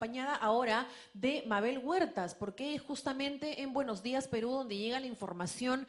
Acompañada ahora de Mabel Huertas, porque justamente en Buenos Días Perú, donde llega la información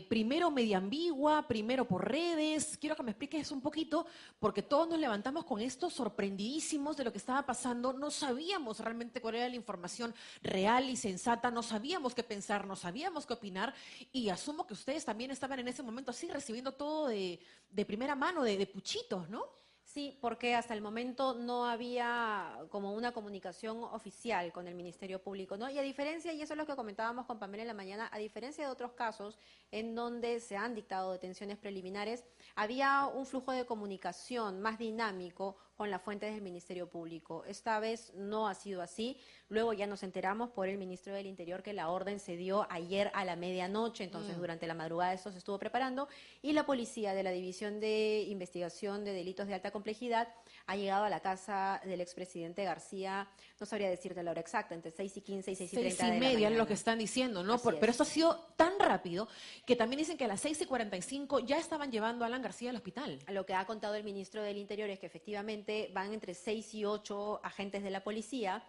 primero media ambigua, primero por redes. Quiero que me expliques un poquito, porque todos nos levantamos con esto sorprendidísimos de lo que estaba pasando. No sabíamos realmente cuál era la información real y sensata, no sabíamos qué pensar, no sabíamos qué opinar, y asumo que ustedes también estaban en ese momento así, recibiendo todo de primera mano, de puchitos, ¿no? Sí, porque hasta el momento no había como una comunicación oficial con el Ministerio Público, ¿no? Y a diferencia, y eso es lo que comentábamos con Pamela en la mañana, a diferencia de otros casos en donde se han dictado detenciones preliminares, había un flujo de comunicación más dinámico con las fuentes del Ministerio Público. Esta vez no ha sido así. Luego ya nos enteramos por el Ministro del Interior que la orden se dio ayer a la medianoche, entonces durante la madrugada esto se estuvo preparando, y la policía de la División de Investigación de Delitos de Alta Complejidad ha llegado a la casa del expresidente García, no sabría decirte la hora exacta, entre 6:15 y 6:30 6:30 de la es lo mañana. que están diciendo, ¿no? Así Pero es. esto ha sido tan rápido que también dicen que a las 6:45 ya estaban llevando a Alan García al hospital. Lo que ha contado el ministro del Interior es que efectivamente van entre 6 y 8 agentes de la policía,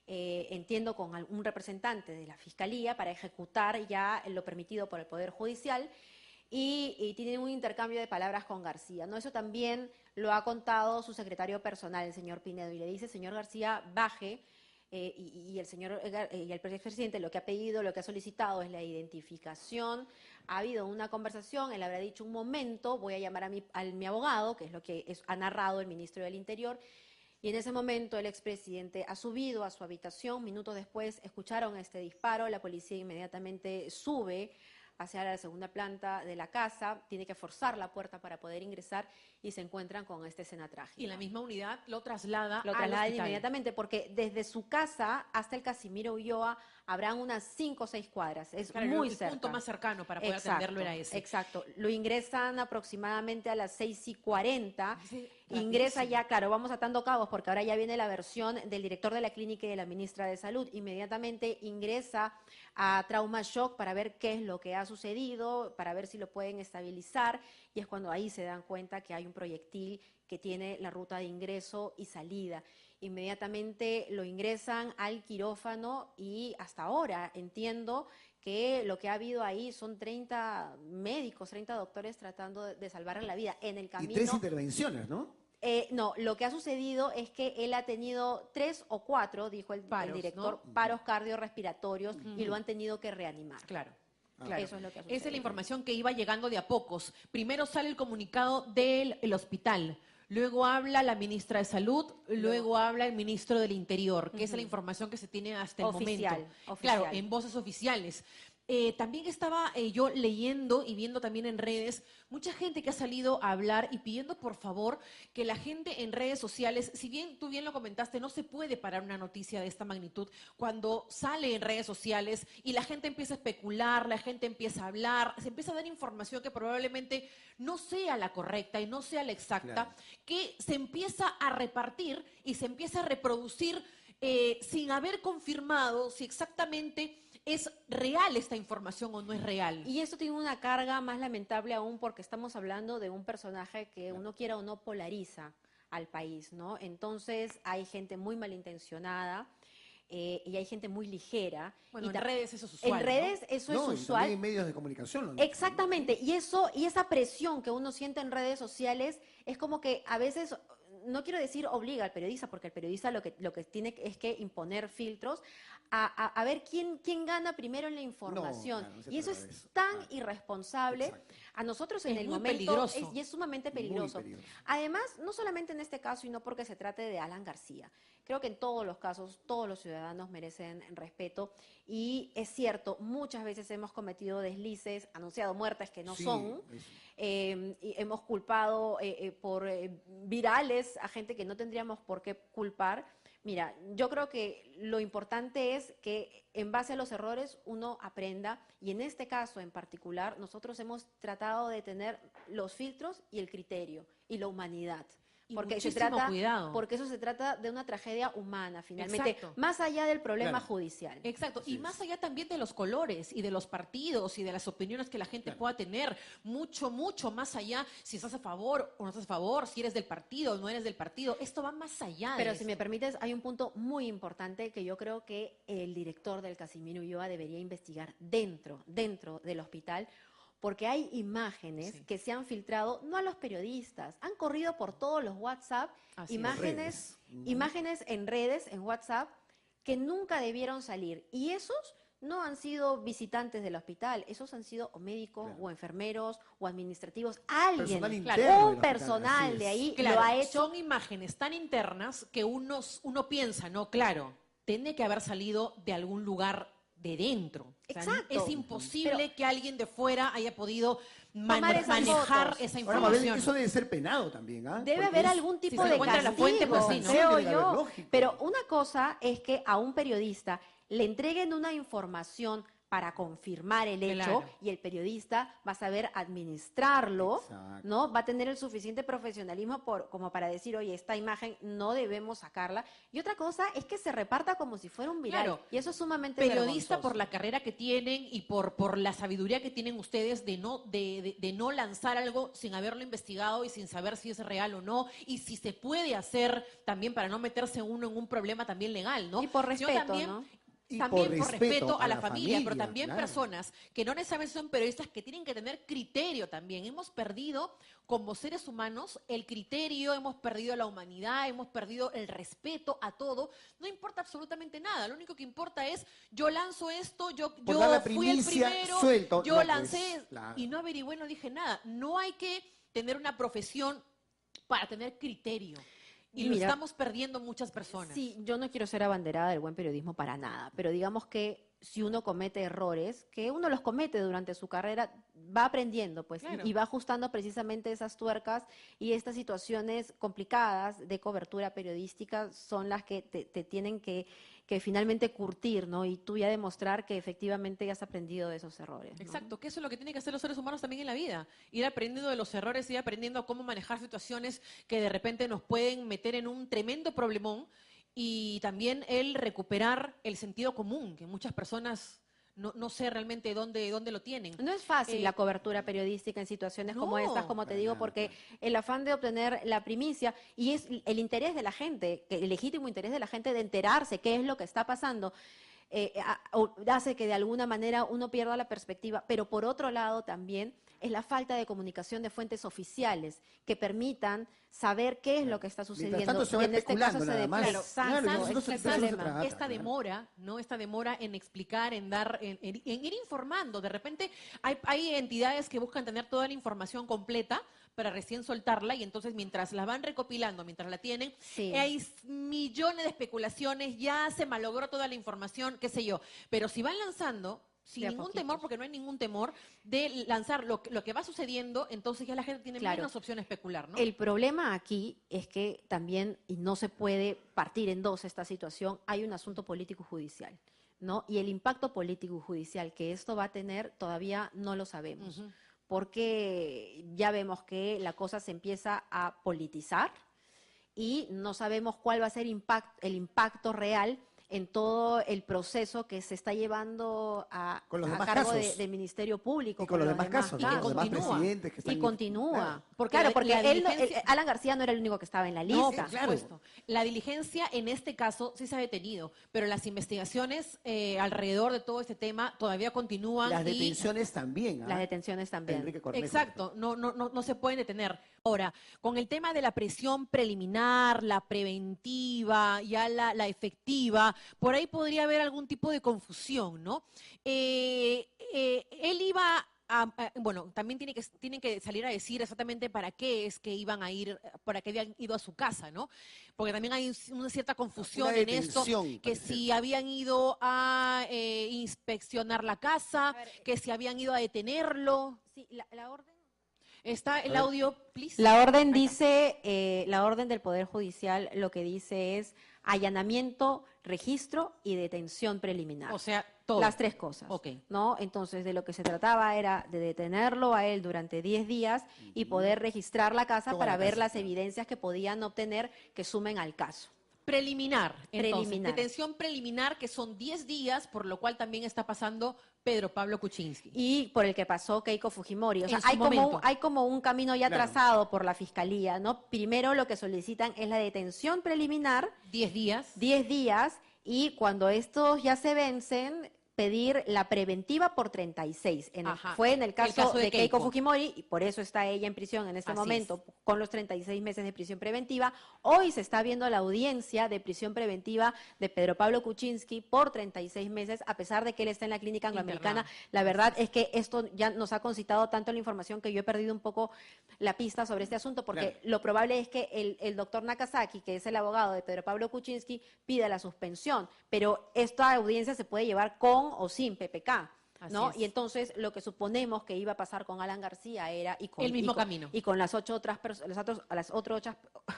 entiendo con un representante de la Fiscalía, para ejecutar ya lo permitido por el Poder Judicial, y tienen un intercambio de palabras con García, ¿no? Eso también lo ha contado su secretario personal, el señor Pinedo, y le dice: señor García, baje. Y el señor y el presidente lo que ha pedido, lo que ha solicitado es la identificación. Ha habido una conversación, él habrá dicho: un momento, voy a llamar a mi abogado, que es lo que ha narrado el ministro del Interior. Y en ese momento el expresidente ha subido a su habitación. Minutos después escucharon este disparo, la policía inmediatamente sube hacia la segunda planta de la casa, tiene que forzar la puerta para poder ingresar, y se encuentran con esta escena trágica. Y la misma unidad lo traslada Lo al trasladan hospital. inmediatamente, porque desde su casa hasta el Casimiro Ulloa habrán unas 5 o 6 cuadras, es Claro, muy el cerca. punto más cercano para poder Exacto, atenderlo era ese. exacto. Lo ingresan aproximadamente a las 6:40. Sí, Ingresa rapidísimo. ya, claro, vamos atando cabos, porque ahora ya viene la versión del director de la clínica y de la ministra de Salud. Inmediatamente ingresa a Trauma Shock para ver qué es lo que ha sucedido, para ver si lo pueden estabilizar, y es cuando ahí se dan cuenta que hay un proyectil que tiene la ruta de ingreso y salida. Inmediatamente lo ingresan al quirófano, y hasta ahora entiendo que lo que ha habido ahí son 30 médicos, 30 doctores tratando de salvarle la vida. En el camino... Y 3 intervenciones, ¿no? No, lo que ha sucedido es que él ha tenido 3 o 4, dijo el Paros, director, ¿no? paros cardiorrespiratorios, y lo han tenido que reanimar. Claro. Ah. Claro. Eso es lo que ha Esa es la sucedido. información que iba llegando de a pocos. Primero sale el comunicado del hospital, luego habla la ministra de Salud, luego habla el ministro del Interior, que es la información que se tiene hasta el Oficial, momento. oficial. Claro, en voces oficiales. También estaba yo leyendo y viendo también en redes mucha gente que ha salido a hablar y pidiendo por favor que la gente en redes sociales, si bien tú bien lo comentaste, no se puede parar una noticia de esta magnitud cuando sale en redes sociales y la gente empieza a especular, la gente empieza a hablar, se empieza a dar información que probablemente no sea la correcta y no sea la exacta, Claro. que se empieza a repartir y se empieza a reproducir sin haber confirmado si exactamente es real esta información o no es real. Y esto tiene una carga más lamentable aún, porque estamos hablando de un personaje que, uno quiera o no, polariza al país, ¿no? Entonces hay gente muy malintencionada, y hay gente muy ligera. Bueno, Y en redes eso es usual, En ¿no? redes eso No, es y usual. también en medios de comunicación. Lo han dicho, Exactamente, y eso, y esa presión que uno siente en redes sociales es como que a veces, no quiero decir obliga al periodista, porque el periodista lo que tiene es que imponer filtros a ver quién gana primero en la información. claro, no se Y eso trata de es eso. tan Claro. irresponsable. Exacto. A nosotros en Es el muy momento peligroso. y es sumamente Muy peligroso. peligroso. Además, no solamente en este caso y no porque se trate de Alan García. Creo que en todos los casos todos los ciudadanos merecen respeto, y es cierto, muchas veces hemos cometido deslices, anunciado muertes que no Sí, son, eso. y hemos culpado por virales a gente que no tendríamos por qué culpar. Mira, yo creo que lo importante es que en base a los errores uno aprenda, y en este caso en particular nosotros hemos tratado de tener los filtros y el criterio y la humanidad. Y porque muchísimo cuidado. porque eso se trata de una tragedia humana, finalmente, Exacto. más allá del problema Claro. judicial. Exacto, Así y es. más allá también de los colores y de los partidos y de las opiniones que la gente pueda tener, mucho, mucho más allá, si estás a favor o no estás a favor, si eres del partido o no eres del partido, esto va más allá Pero de si eso. me permites, hay un punto muy importante que yo creo que el director del Casimiro Ulloa debería investigar dentro del hospital, porque hay imágenes Sí. que se han filtrado, no a los periodistas, han corrido por todos los WhatsApp, Así es. imágenes, Redes. imágenes en redes, en WhatsApp, que nunca debieron salir. Y esos no han sido visitantes del hospital, esos han sido o médicos Claro. o enfermeros o administrativos, alguien, Personal claro, interno del un hospital, personal así de es. ahí Claro, lo ha hecho. son imágenes tan internas que uno piensa, no, claro, tiene que haber salido de algún lugar de dentro. O sea, Exacto. es imposible Pero- que alguien de fuera haya podido Tomar esas manejar fotos. esa Ahora, Mabel, información. eso debe ser penado también, ¿ah? Debe Porque haber es- algún si tipo se de encuentra la castigo, fuente, pues sí, ¿no? creo Debe haber, yo. lógico. Pero una cosa es que a un periodista le entreguen una información para confirmar el hecho Claro. y el periodista va a saber administrarlo, Exacto. ¿no? Va a tener el suficiente profesionalismo como para decir, oye, esta imagen no debemos sacarla. Y otra cosa es que se reparta como si fuera un viral. Claro. Y eso es sumamente Periodista vergonzoso. por la carrera que tienen y por la sabiduría que tienen ustedes de no lanzar algo sin haberlo investigado y sin saber si es real o no, y si se puede hacer también para no meterse uno en un problema también legal, ¿no? Y por Sino respeto, también, ¿no? Y también por respeto a la familia, pero familia, también claro. personas que no necesariamente son periodistas que tienen que tener criterio también. Hemos perdido como seres humanos el criterio, hemos perdido la humanidad, hemos perdido el respeto a todo. No importa absolutamente nada, lo único que importa es yo lanzo esto, yo Por dar la fui el primicia, primero, suelto. yo No, pues, lancé claro. y no averigüé, no dije nada. No hay que tener una profesión para tener criterio. Y lo Mira, estamos perdiendo muchas personas. Sí, yo no quiero ser abanderada del buen periodismo para nada, pero digamos que si uno comete errores, que uno los comete durante su carrera, va aprendiendo, pues, Claro. y va ajustando precisamente esas tuercas y estas situaciones complicadas de cobertura periodística son las que te tienen que finalmente curtir, ¿no? Y tú ya demostrar que efectivamente ya has aprendido de esos errores, ¿no? Exacto, que eso es lo que tienen que hacer los seres humanos también en la vida. Ir aprendiendo de los errores, ir aprendiendo cómo manejar situaciones que de repente nos pueden meter en un tremendo problemón y también el recuperar el sentido común, que muchas personas no sé realmente dónde lo tienen. No es fácil Eh, la cobertura periodística en situaciones como no, estas, como te para digo, nada, porque claro. el afán de obtener la primicia y es el interés de la gente, el legítimo interés de la gente de enterarse qué es lo que está pasando, hace que de alguna manera uno pierda la perspectiva, pero por otro lado también es la falta de comunicación de fuentes oficiales que permitan saber qué es lo que está sucediendo. Mientras tanto se va y en este caso especulando se nada más. Claro, Exacto, Claro, y ese nosotros es el de eso se problema. trata, esta claro. demora, ¿no? Esta demora en explicar, en dar, en ir informando. De repente hay entidades que buscan tener toda la información completa para recién soltarla y entonces mientras la van recopilando, mientras la tienen, Sí. hay millones de especulaciones, ya se malogró toda la información, qué sé yo. Pero si van lanzando sin De a ningún poquitos. temor, porque no hay ningún temor de lanzar lo que va sucediendo, entonces ya la gente tiene Claro. menos opción a especular, ¿no? El problema aquí es que también, y no se puede partir en dos esta situación, hay un asunto político judicial, ¿no? Y el impacto político y judicial que esto va a tener todavía no lo sabemos, Ujú. porque ya vemos que la cosa se empieza a politizar y no sabemos cuál va a ser el impacto real en todo el proceso que se está llevando Con los a demás cargo casos. del Ministerio Público. Y con los demás casos, y ¿no? que Los demás continúa. presidentes que están... Y continúa. Claro. Porque Claro, la- porque la él diligencia- Alan García no era el único que estaba en la lista. No, por claro. supuesto. La diligencia en este caso sí se ha detenido, pero las investigaciones alrededor de todo este tema todavía continúan. Las y- detenciones también, ¿ah? Las detenciones también. Enrique Cornejo. Exacto, no se pueden detener. Ahora, con el tema de la presión preliminar, la preventiva, ya la efectiva, por ahí podría haber algún tipo de confusión, ¿no? Él iba bueno, también tienen que salir a decir exactamente para qué es que iban a ir, para qué habían ido a su casa, ¿no? Porque también hay una cierta confusión Una en esto, detención, que parece. si habían ido a inspeccionar la casa, A ver, que si habían ido a detenerlo. Sí, la orden. Está el ver. audio, please. La orden Ahí está. dice, la orden del Poder Judicial lo que dice es allanamiento, registro y detención preliminar. O sea, todo. Las 3 cosas. Ok. ¿No? Entonces, de lo que se trataba era de detenerlo a él durante 10 días y poder registrar la casa Toda para la ver casa, las claro. evidencias que podían obtener que sumen al caso. Preliminar, entonces, Preliminar. detención preliminar, que son 10 días, por lo cual también está pasando Pedro Pablo Kuczynski. Y por el que pasó Keiko Fujimori. O sea, En su hay momento. hay como un camino ya Claro. trazado por la Fiscalía, ¿no? Primero lo que solicitan es la detención preliminar, 10 días. 10 días, y cuando estos ya se vencen, pedir la preventiva por 36. Ajá. Fue en el caso, de Keiko Keiko. Fujimori, y por eso está ella en prisión en este Así momento, con los 36 meses de prisión preventiva. Hoy se está viendo la audiencia de prisión preventiva de Pedro Pablo Kuczynski por 36 meses, a pesar de que él está en la clínica angloamericana. Internado. La verdad es que esto ya nos ha concitado tanto la información que yo he perdido un poco la pista sobre este asunto, porque Claro. lo probable es que el doctor Nakazaki, que es el abogado de Pedro Pablo Kuczynski, pida la suspensión, pero esta audiencia se puede llevar con o sin PPK. ¿No? Así es. Y entonces lo que suponemos que iba a pasar con Alan García era El mismo camino. y con las 8 otras las otras 8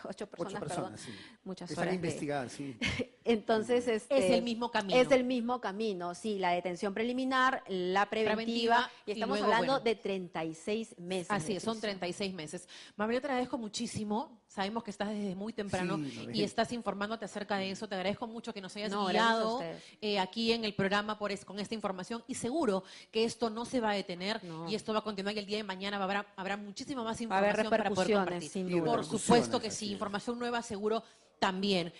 8 personas, personas, sí. muchas Están horas de- investigadas, sí. entonces, Es el mismo camino. Es el mismo camino, sí, la detención preliminar, la preventiva, y y estamos luego, hablando bueno. de 36 meses. Así de es, son prisión. 36 meses. Mabel, yo te agradezco muchísimo. Sabemos que estás desde muy temprano Sí, Mabel. y estás informándote acerca de eso. Te agradezco mucho que nos hayas No, gracias a guiado ustedes. aquí en el programa con esta información. Y seguro que esto no se va a detener No. y esto va a continuar. Y el día de mañana habrá muchísima más Va a haber información para poder repercusiones, compartir. sin Sí, duda. Por repercusiones, supuesto que así sí, es. información nueva seguro también.